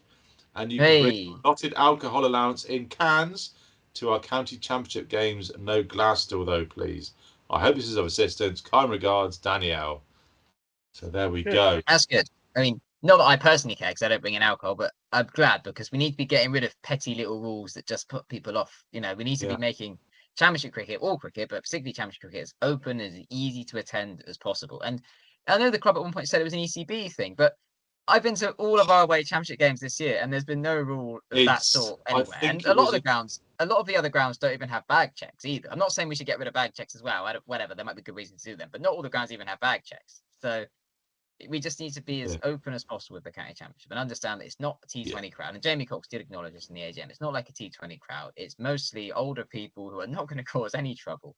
and you can bring knotted alcohol allowance in cans to our county championship games. No glass still, though, please. I hope this is of assistance. Kind regards, Danielle. So there we go. That's good. I mean, not that I personally care because I don't bring in alcohol, but I'm glad because we need to be getting rid of petty little rules that just put people off. We need to be making championship cricket, all cricket, but particularly championship cricket, as open and as easy to attend as possible. And I know the club at one point said it was an ECB thing, but I've been to all of our away championship games this year, and there's been no rule of that sort anywhere. And a lot of the other grounds don't even have bag checks either. I'm not saying we should get rid of bag checks as well. Whatever, there might be good reasons to do them, but not all the grounds even have bag checks. So we just need to be as open as possible with the county championship and understand that it's not a T20 crowd. And Jamie Cox did acknowledge this in the AGM. It's not like a T20 crowd. It's mostly older people who are not going to cause any trouble.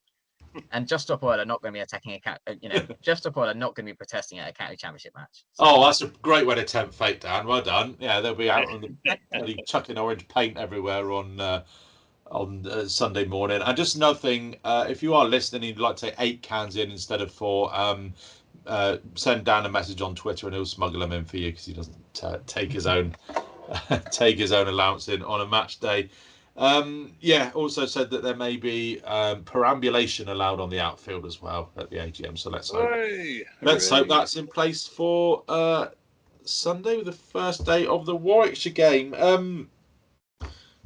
And Just Stop Oil are not going to be attacking Just Stop Oil are not going to be protesting at a county championship match. So, that's a great way to tempt fate, Dan. Well done. Yeah, they'll be out on the chucking orange paint everywhere on Sunday morning. And just another thing, if you are listening, and you'd like to take 8 cans in instead of 4. Send Dan a message on Twitter, and he'll smuggle them in for you because he doesn't take his own allowance in on a match day. Also said that there may be perambulation allowed on the outfield as well at the AGM. So let's hope that's in place for Sunday, the first day of the Warwickshire game.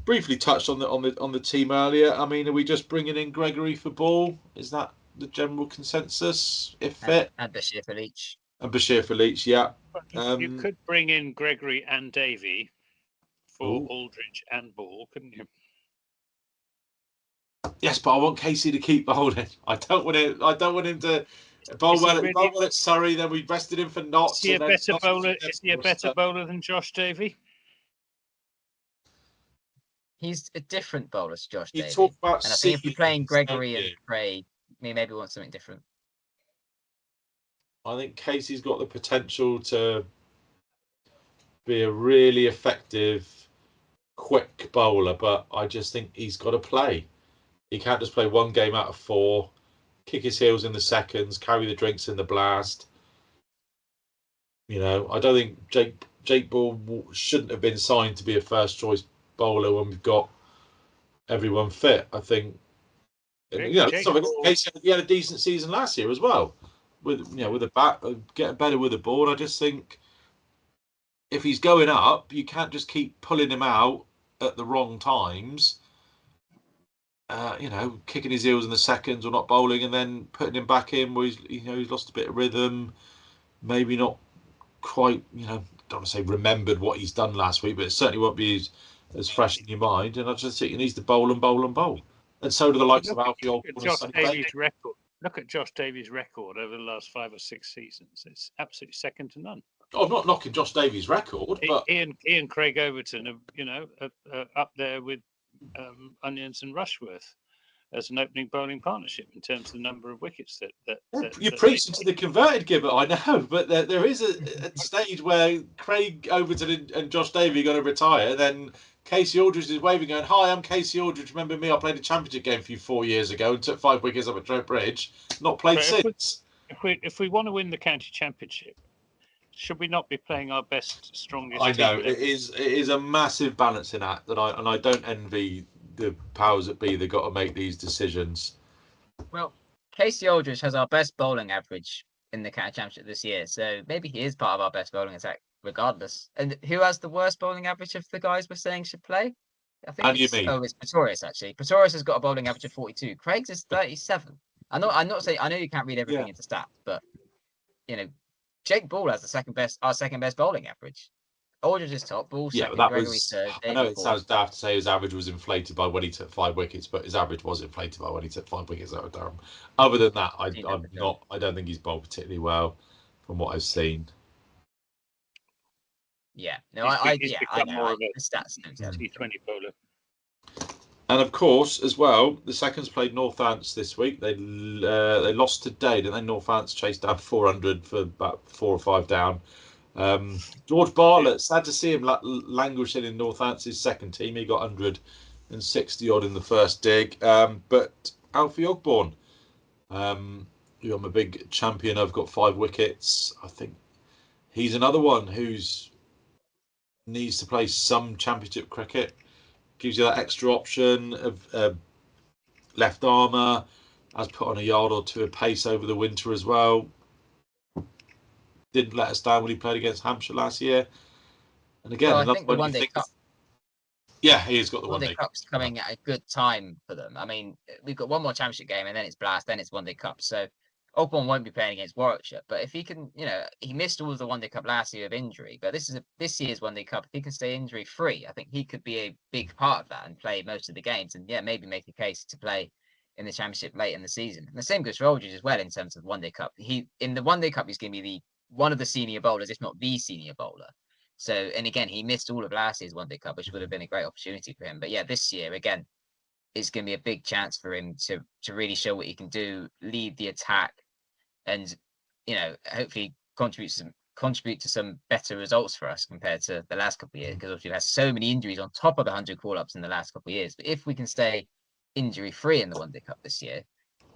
Briefly touched on the team earlier. I mean, are we just bringing in Gregory for ball? Is that the general consensus? If fit, and Bashir for Leach. Yeah. You could bring in Gregory and Davey for Aldridge and ball, couldn't you? Yes, but I want Kasey to keep bowling. I don't want him to bowl well at Surrey. Then we rested him for Notts. Is he a better bowler? Is he a better bowler than Josh Davey? He's a different bowler to Josh Davey. Talk about, and I think if we're playing Gregory and Craig, we maybe want something different. I think Kasey's got the potential to be a really effective, quick bowler, but I just think he's got to play. He can't just play one game out of 4, kick his heels in the seconds, carry the drinks in the blast. You know, I don't think Jake Ball shouldn't have been signed to be a first choice bowler when we've got everyone fit. I think, he had a decent season last year as well. With a bat, getting better with the ball. I just think if he's going up, you can't just keep pulling him out at the wrong times. Kicking his heels in the seconds or not bowling, and then putting him back in where he's lost a bit of rhythm, maybe not quite, don't want to say remembered what he's done last week, but it certainly won't be as fresh in your mind. And I just think he needs to bowl and bowl and bowl. And so do the likes of Alfie Aldridge. Look at Josh Davies' record over the last 5 or 6 seasons. It's absolutely second to none. I'm not knocking Josh Davies' record, but Ian Craig Overton, are up there with Onions and Rushworth as an opening bowling partnership in terms of the number of wickets that you're preaching to the converted, Gibbet, I know, but there is a stage where Craig Overton and Josh Davey are going to retire. Then Kasey Aldridge is waving, going, "Hi, I'm Kasey Aldridge. Remember me? I played a championship game for you 4 years ago and took 5 wickets up at Trent Bridge. Not played since." If we want to win the county championship, should we not be playing our best, strongest? I know it is a massive balancing act, and I don't envy the powers that be that got to make these decisions. Well, Kasey Aldridge has our best bowling average in the county championship this year, so maybe he is part of our best bowling attack, regardless. And who has the worst bowling average of the guys we're saying should play? I think it's Pretorius actually. Pretorius has got a bowling average of 42. Craig's is 37. I'm not saying I know you can't read everything into stats, but Jake Ball has our second best bowling average. Aldridge is top, Ball second, Gregory's third. I know it sounds daft to say his average was inflated by when he took 5 wickets, but his average was inflated by when he took 5 wickets out of Durham. Other than that, I don't think he's bowled particularly well from what I've seen. Yeah, no, I know. The stats don't tell me. T20 bowler. And of course, as well, the Seconds played Northants this week. They lost today, didn't they? Northants chased down 400 for about 4 or 5 down. George Bartlett, sad to see him languishing in Northants' second team. He got 160 odd in the first dig. But Alfie Ogborn, who I'm a big champion of, got 5 wickets. I think he's another one who's needs to play some championship cricket. Gives you that extra option of left armour. Has put on a yard or 2 of pace over the winter as well. Didn't let us down when he played against Hampshire last year. And again, I think the One Day Cup. Yeah, he has got the One Day Cup's coming at a good time for them. I mean, we've got one more championship game, and then it's Blast, then it's One Day Cup. So Ogborn won't be playing against Warwickshire, but if he can, he missed all of the One Day Cup last year of injury. But this year's One Day Cup. If he can stay injury free, I think he could be a big part of that and play most of the games, and maybe make a case to play in the championship late in the season. And the same goes for Aldridge as well in terms of One Day Cup. In the One Day Cup, he's going to be one of the senior bowlers, if not the senior bowler. So, and again, he missed all of last year's One Day Cup, which would have been a great opportunity for him. But this year, again, it's going to be a big chance for him to really show what he can do, lead the attack, and, hopefully contribute to some better results for us compared to the last couple of years, because obviously we've had so many injuries on top of the 100 call-ups in the last couple of years. But if we can stay injury-free in the One Day Cup this year,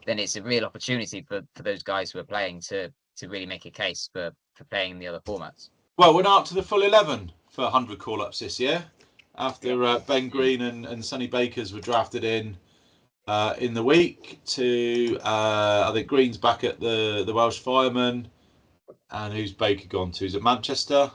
then it's a real opportunity for those guys who are playing to really make a case for playing in the other formats. Well, we're now up to the full 11 for 100 call-ups this year, after Ben Green and Sonny Bakers were drafted in the week to, I think Green's back at the Welsh Firemen, and who's Baker gone to? Is it Manchester?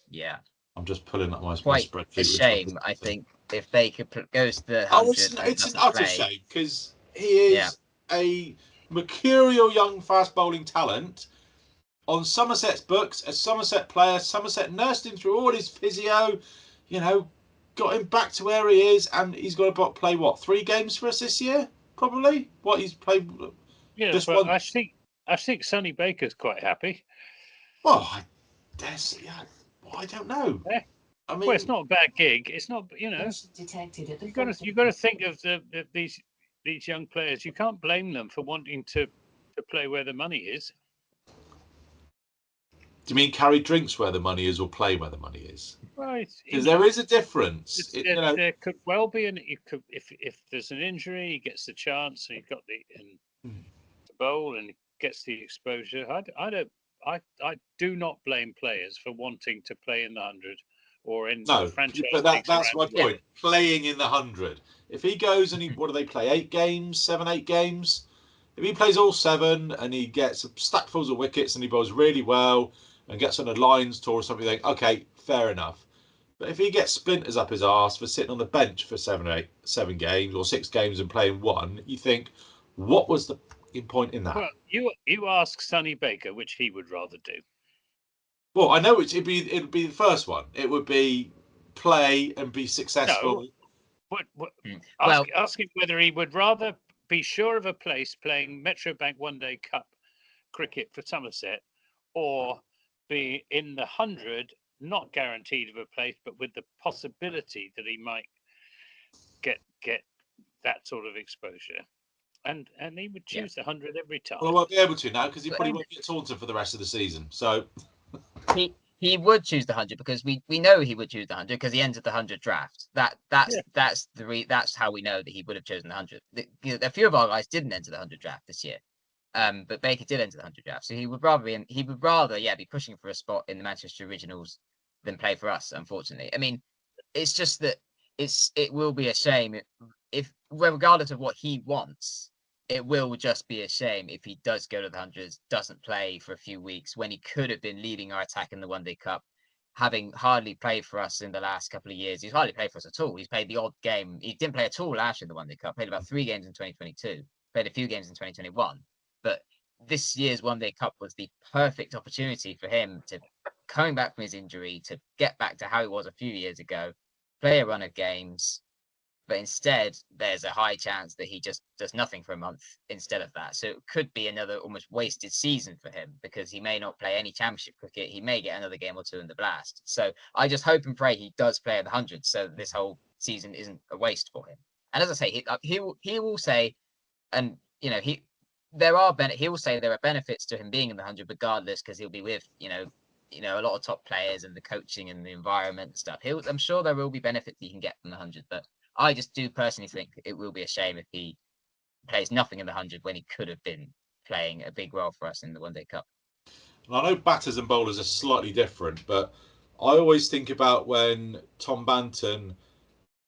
Yeah. I'm just pulling up my spreadsheet. Quite a shame, I think, if Baker goes to the 100. It's an utter shame, because he is a mercurial young fast bowling talent on Somerset's books, a Somerset player. Somerset nursed him through all his physio, got him back to where he is, and he's got to play what 3 games for us this year, probably. What he's played. Yeah, just but one. I think Sonny Baker's quite happy. Well, I don't know. Yeah. I mean, Well, it's not a bad gig. It's not, Detected at the you've got to think of these young players. You can't blame them for wanting to play where the money is. do you mean carry drinks where the money is, or play where the money is? Well, Because there is a difference. there could well be, and if there's an injury, he gets the chance, and he's got the bowl, and he gets the exposure. I do not blame players for wanting to play in the 100 or in No, franchise. but that's my point. Playing in the 100. If he goes and what do they play? 8 games, 7, 8 games. If he plays all 7 and he gets stackfuls of wickets and he bowls really well and gets on a Lions tour or something, like, okay, fair enough. But if he gets splinters up his arse for sitting on the bench for 7 games or 6 games and playing 1, you think, what was the point in that? Well, you ask Sonny Baker which he would rather do. Well, I know it'd be the first one. It would be play and be successful. No, ask him whether he would rather be sure of a place playing Metrobank One Day Cup cricket for Somerset, or be in the 100, not guaranteed of a place, but with the possibility that he might get that sort of exposure. And he would choose the 100 every time. Well, I won't be able to now because he probably won't get Taunton for the rest of the season. So he would choose the 100 because we know he would choose the 100 because he entered the 100 draft. That's how we know that he would have chosen the 100. A few of our guys didn't enter the 100 draft this year, but Baker did enter the 100 draft. So he would rather be pushing for a spot in the Manchester Originals than play for us. Unfortunately, I mean, it's just that it will be a shame if regardless of what he wants. It will just be a shame if he does go to the 100s, doesn't play for a few weeks when he could have been leading our attack in the One Day Cup, having hardly played for us in the last couple of years. He's hardly played for us at all. He's played the odd game. He didn't play at all last year in the One Day Cup. Played about 3 games in 2022. Played a few games in 2021. But this year's One Day Cup was the perfect opportunity for him to, coming back from his injury, to get back to how he was a few years ago, play a run of games. But instead, there's a high chance that he just does nothing for a month instead of that. So it could be another almost wasted season for him because he may not play any championship cricket. He may get another game or 2 in the Blast. So I just hope and pray he does play at the 100 so this whole season isn't a waste for him. And as I say, he will say, and he will say there are benefits to him being in the 100 regardless because he'll be with a lot of top players and the coaching and the environment and stuff. I'm sure there will be benefits he can get from the 100, but I just do personally think it will be a shame if he plays nothing in the 100 when he could have been playing a big role for us in the One Day Cup. And I know batters and bowlers are slightly different, but I always think about when Tom Banton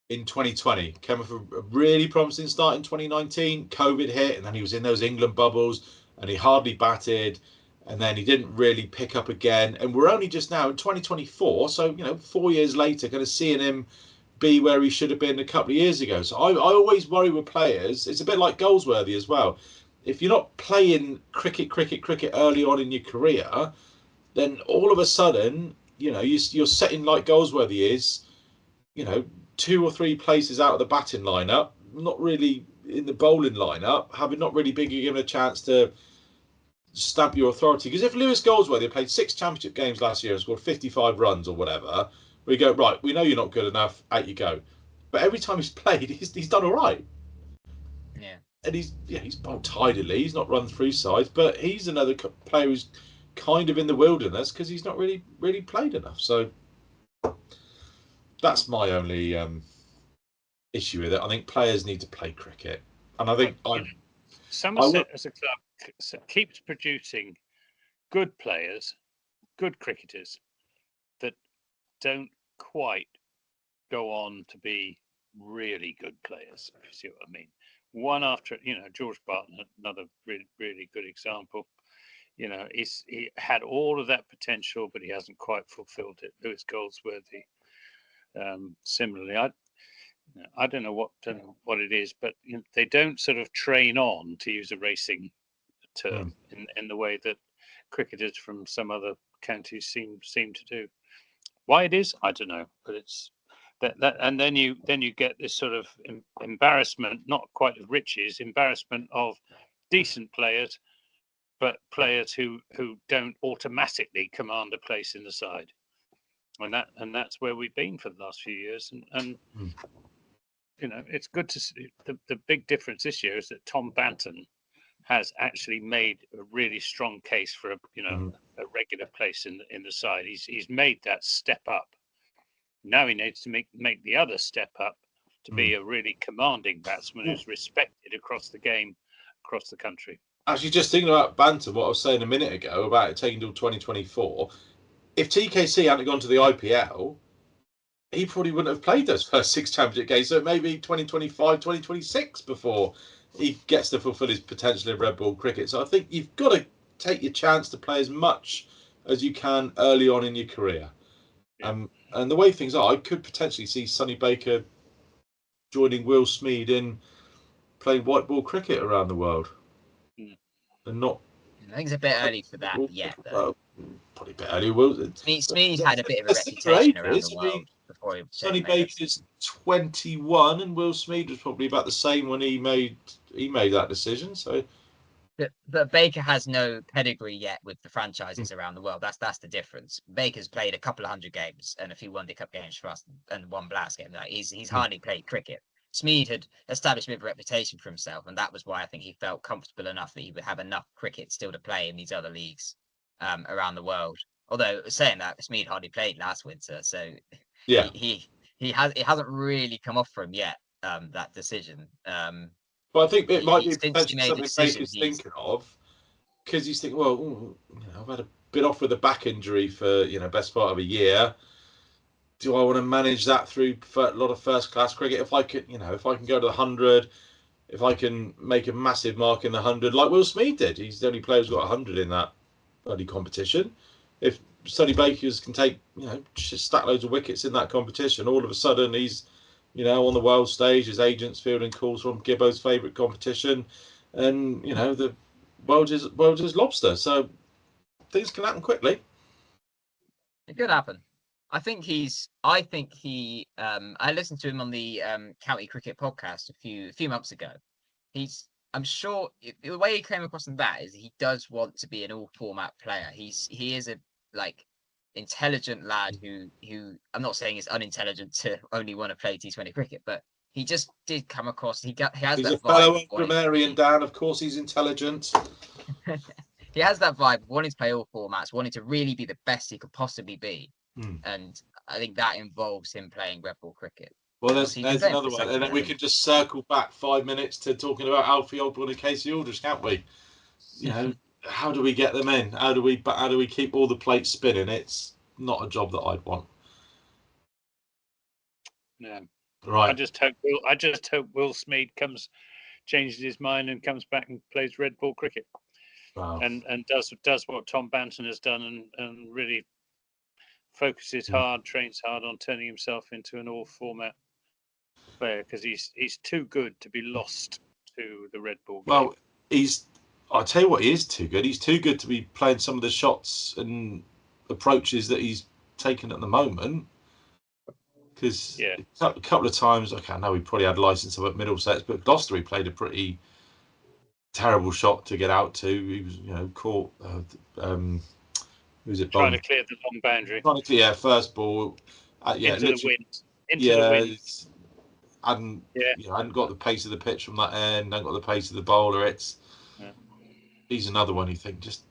in 2020 came off a really promising start in 2019. COVID hit, and then he was in those England bubbles, and he hardly batted, and then he didn't really pick up again. And we're only just now in 2024, so 4 years later, kind of seeing him be where he should have been a couple of years ago. So I always worry with players. It's a bit like Goldsworthy as well. If you're not playing cricket early on in your career, then all of a sudden, you're setting like Goldsworthy is, 2 or 3 places out of the batting lineup, not really in the bowling lineup, having not really been given a chance to stamp your authority. Because if Lewis Goldsworthy played 6 championship games last year and scored 55 runs or whatever, we go, right, we know you're not good enough, out you go. But every time he's played, he's done all right. Yeah. And he's bowled tidily, he's not run through sides, but he's another player who's kind of in the wilderness because he's not really played enough. So that's my only issue with it. I think players need to play cricket. And I think Somerset as a club keeps producing good players, good cricketers that don't quite go on to be really good players, if you see what I mean. One after, George Barton, another really, really good example. He had all of that potential, but he hasn't quite fulfilled it. Lewis Goldsworthy, similarly, I don't know what it is, but they don't sort of train on, to use a racing term, in the way that cricketers from some other counties seem to do. Why it is, I don't know, but it's And then you get this sort of embarrassment, not quite of riches, embarrassment of decent players, but players who don't automatically command a place in the side, and that's where we've been for the last few years. And you know, it's good to see the big difference this year is that Tom Banton has actually made a really strong case for a regular place in the side. He's made that step up. Now he needs to make the other step up to be a really commanding batsman who's respected across the game, across the country. Actually, just thinking about Banton, what I was saying a minute ago about it taking till 2024, if TKC hadn't gone to the IPL, he probably wouldn't have played those first 6 championship games. So maybe 2025, 2026 before he gets to fulfil his potential in red ball cricket. So I think you've got to take your chance to play as much as you can early on in your career. And the way things are, I could potentially see Sonny Baker joining Will Smeed in playing white ball cricket around the world. And not. I think it's a bit early for that yet, though. Probably a bit early. Smeed had a bit of a reputation around the world before he Sonny Baker's 21, and Will Smeed was probably about the same when he made that decision. So. But Baker has no pedigree yet with the franchises around the world. That's the difference. Baker's played a couple of 100 games and a few One Day Cup games for us and one Blast game. Like he's hardly played cricket. Smeed had established a bit of a reputation for himself, and that was why I think he felt comfortable enough that he would have enough cricket still to play in these other leagues around the world. Although saying that, Smeed hardly played last winter, so yeah, it hasn't really come off for him yet. That decision. But I think it might be potentially something Baker's thinking of, because he's thinking, well, I've had a bit off with a back injury for best part of a year. Do I want to manage that through a lot of first class cricket? If I can, if I can go to the 100, if I can make a massive mark in the 100, like Will Smeed did, he's the only player who's got 100 in that bloody competition. If Sonny Bakers can take, just stack loads of wickets in that competition, all of a sudden he's on the world stage, his agent's fielding calls from Gibbo's favourite competition, and the world is lobster. So things can happen quickly. It could happen. I think he. I listened to him on the County Cricket podcast a few months ago. I'm sure the way he came across in that is he does want to be an all format player. He is a intelligent lad who I'm not saying is unintelligent to only want to play T20 cricket, but he just did come across. He's that a vibe fellow grammarian, Dan. Of course, he's intelligent. He has that vibe, wanting to play all formats, wanting to really be the best he could possibly be, and I think that involves him playing red ball cricket. Well, there's another one, and then we can just circle back 5 minutes to talking about Alfie Aldridge and Kasey Aldridge, can't we? How do we get them in? How do we keep all the plates spinning? It's not a job that I'd want. Yeah. Right. I just hope Will Smeed changes his mind and comes back and plays red ball cricket. Wow. And does what Tom Banton has done and really focuses hard, trains hard on turning himself into an all format player, because he's too good to be lost to the red ball game. Well, I'll tell you what, he is too good. He's too good to be playing some of the shots and approaches that he's taken at the moment. Because a couple of times, I know he probably had license up at Middlesex, but Gloucester he played a pretty terrible shot to get out to. He was, caught. Who's it? Trying to clear the long boundary. First ball. Into the wind. The wind. Hadn't got the pace of the pitch from that end. Hadn't got the pace of the bowler. He's another one you think just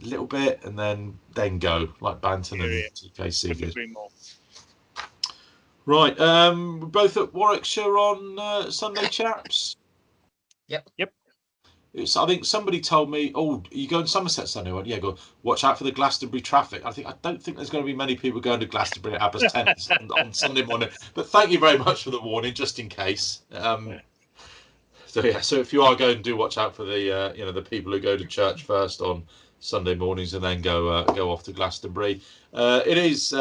a little bit and then go like Banton and TKC. Right, we're both at Warwickshire on Sunday, chaps. Yep. I think somebody told me, you go in Somerset Sunday? Yeah, go watch out for the Glastonbury traffic. I don't think there's going to be many people going to Glastonbury at 10:30 on Sunday morning. But thank you very much for the warning, just in case. So if you are going, do watch out for the the people who go to church first on Sunday mornings and then go off to Glastonbury. It is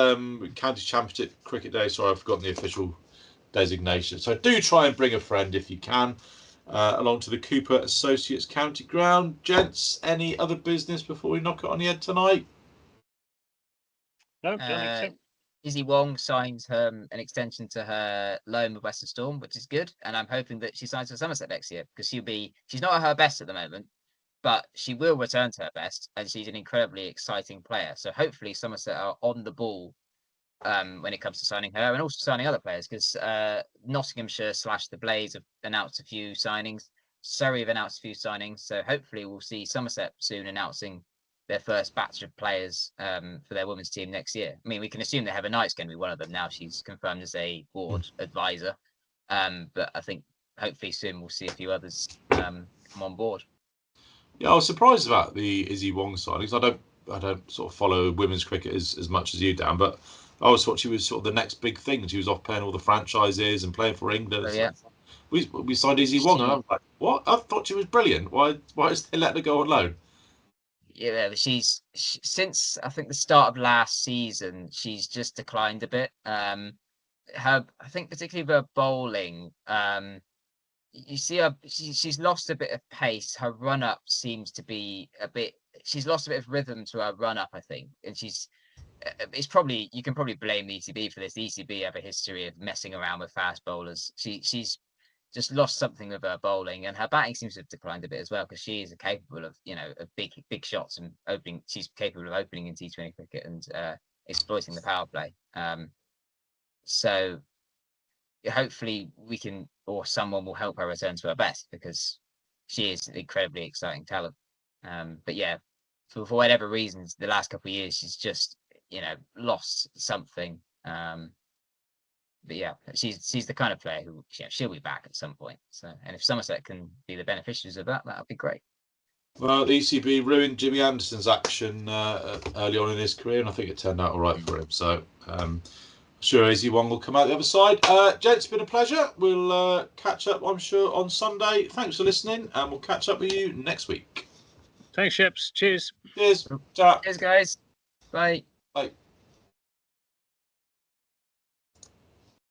County Championship Cricket Day. Sorry, I've forgotten the official designation. So do try and bring a friend if you can along to the Cooper Associates County Ground. Gents, any other business before we knock it on the head tonight? No, don't think so. Izzy Wong signs an extension to her loan with Western Storm, which is good. And I'm hoping that she signs for Somerset next year because she's not at her best at the moment, but she will return to her best, and she's an incredibly exciting player. So hopefully Somerset are on the ball when it comes to signing her and also signing other players, because Nottinghamshire / the Blaze have announced a few signings. Surrey have announced a few signings. So hopefully we'll see Somerset soon announcing their first batch of players for their women's team next year. I mean, we can assume that Heather Knight's going to be one of them now. She's confirmed as a board advisor. But I think hopefully soon we'll see a few others come on board. Yeah, I was surprised about the Izzy Wong signings. I don't sort of follow women's cricket as much as you, Dan, but I always thought she was sort of the next big thing. She was off playing all the franchises and playing for England. Oh, yeah. We signed Izzy Wong, and I was like, what? I thought she was brilliant. Why is they letting her go on loan? Yeah, since I think the start of last season, she's just declined a bit. I think particularly with her bowling, you see she's lost a bit of pace. Her run up seems to be she's lost a bit of rhythm to her run up, I think, and you can probably blame the ECB for this. The ECB have a history of messing around with fast bowlers. She's just lost something with her bowling, and her batting seems to have declined a bit as well, because she is capable of, of big shots and opening. She's capable of opening in T20 cricket and exploiting the power play. So hopefully we can, or someone will help her return to her best, because she is an incredibly exciting talent. But yeah, for whatever reasons, the last couple of years she's just lost something. But yeah, she's the kind of player who she'll be back at some point. So, and if Somerset can be the beneficiaries of that, that'd be great. Well, the ECB ruined Jimmy Anderson's action early on in his career, and I think it turned out all right for him. So, sure, Izzy Wong will come out the other side. Gents, it's been a pleasure. We'll catch up, I'm sure, on Sunday. Thanks for listening, and we'll catch up with you next week. Thanks, Ships. Cheers. Cheers. Ciao. Cheers, guys. Bye. Bye.